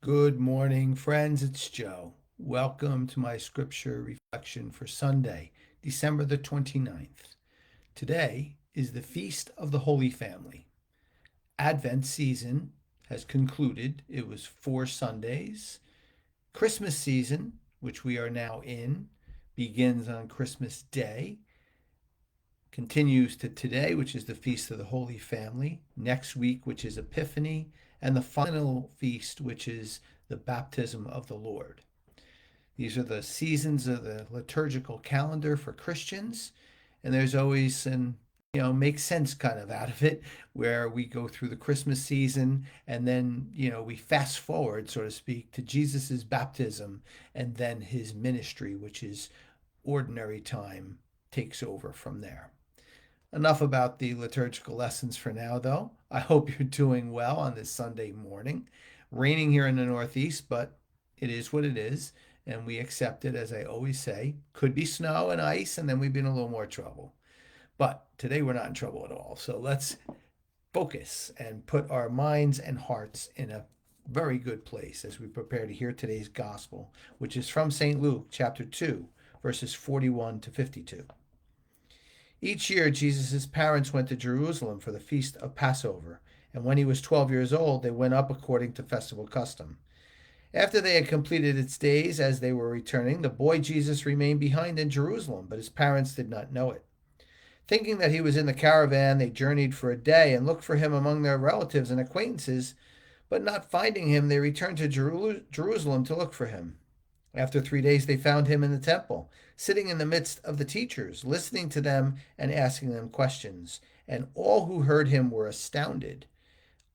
Good morning, friends. It's Joe. Welcome to my scripture reflection for Sunday, December the 29th. Today is the Feast of the Holy Family. Advent season has concluded. It was 4 Sundays. Christmas season, which we are now in, begins on Christmas Day, continues to today, which is the Feast of the Holy Family, next week, which is Epiphany, and the final feast, which is the Baptism of the Lord. These are the seasons of the liturgical calendar for Christians, and there's always an make sense kind of out of it, where we go through the Christmas season and then we fast forward, so to speak, to Jesus's baptism and then his ministry, which is ordinary time, takes over from there. Enough about the liturgical lessons for now, though. I hope you're doing well on this Sunday morning. Raining here in the Northeast, but it is what it is, and we accept it, as I always say. Could be snow and ice, and then we'd be in a little more trouble. But today we're not in trouble at all. So let's focus and put our minds and hearts in a very good place as we prepare to hear today's gospel, which is from St. Luke chapter 2, verses 41 to 52. Each year, Jesus' parents went to Jerusalem for the feast of Passover, and when he was 12 years old, they went up according to festival custom. After they had completed its days as they were returning, the boy Jesus remained behind in Jerusalem, but his parents did not know it. Thinking that he was in the caravan, they journeyed for a day and looked for him among their relatives and acquaintances, but not finding him, they returned to Jerusalem to look for him. After 3 days, they found him in the temple, sitting in the midst of the teachers, listening to them and asking them questions. And all who heard him were astounded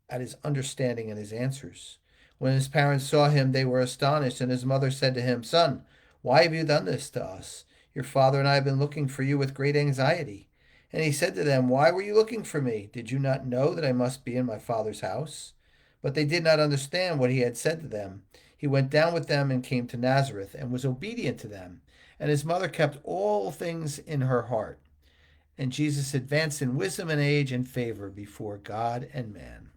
at his understanding and his answers. When his parents saw him, they were astonished, and his mother said to him, "Son, why have you done this to us? Your father and I have been looking for you with great anxiety." And he said to them, "Why were you looking for me? Did you not know that I must be in my father's house?" But they did not understand what he had said to them. He went down with them and came to Nazareth and was obedient to them. And his mother kept all things in her heart. And Jesus advanced in wisdom and age and favor before God and man.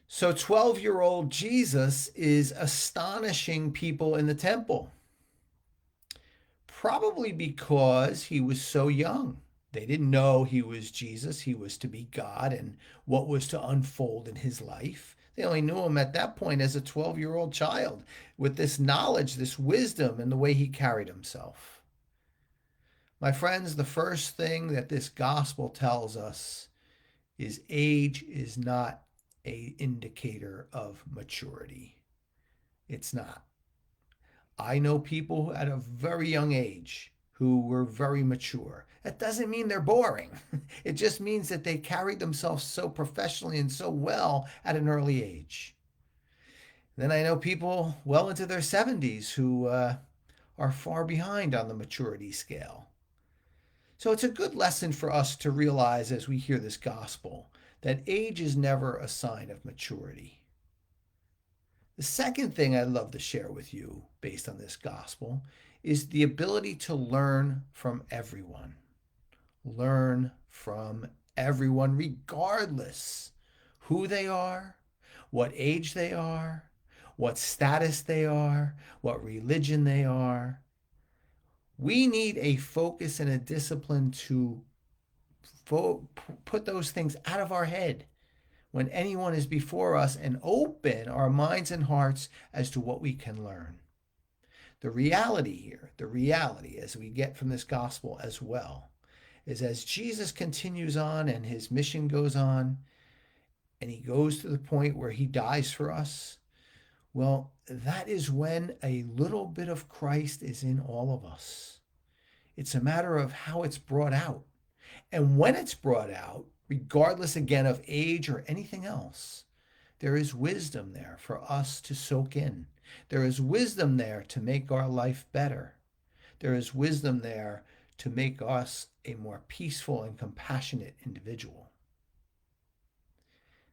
So 12-year-old Jesus is astonishing people in the temple, probably because he was so young. They didn't know he was Jesus. He was to be God and what was to unfold in his life. They only knew him at that point as a 12-year-old child with this knowledge, this wisdom, and the way he carried himself. My friends, the first thing that this gospel tells us is age is not an indicator of maturity. It's not. I know people at a very young age who were very mature. That doesn't mean they're boring. It just means that they carried themselves so professionally and so well at an early age. Then I know people well into their 70s who are far behind on the maturity scale. So it's a good lesson for us to realize as we hear this gospel that age is never a sign of maturity. The second thing I'd love to share with you based on this gospel is the ability to learn from everyone. Learn from everyone, regardless who they are, what age they are, what status they are, what religion they are. We need a focus and a discipline to put those things out of our head when anyone is before us and open our minds and hearts as to what we can learn. The reality here, the reality as we get from this gospel as well, is as Jesus continues on and his mission goes on, and he goes to the point where he dies for us, well, that is when a little bit of Christ is in all of us. It's a matter of how it's brought out. And when it's brought out, regardless again of age or anything else, there is wisdom there for us to soak in. There is wisdom there to make our life better. There is wisdom there to make us a more peaceful and compassionate individual.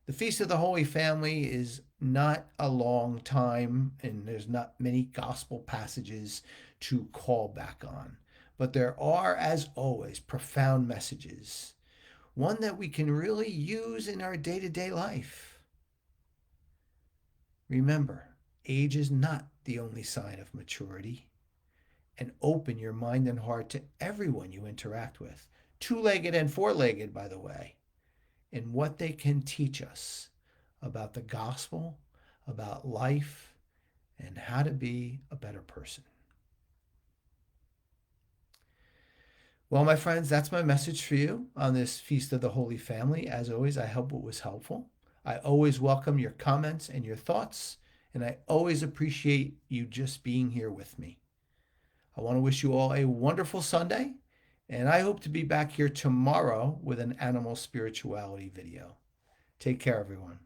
The Feast of the Holy Family is not a long time, and there's not many gospel passages to call back on. But there are, as always, profound messages. one that we can really use in our day-to-day life. Remember, age is not the only sign of maturity. And open your mind and heart to everyone you interact with, two-legged and four-legged, by the way, and what they can teach us about the gospel, about life, and how to be a better person. Well, my friends, that's my message for you on this Feast of the Holy Family. As always, I hope it was helpful. I always welcome your comments and your thoughts, and I always appreciate you just being here with me. I want to wish you all a wonderful Sunday, and I hope to be back here tomorrow with an animal spirituality video. Take care, everyone.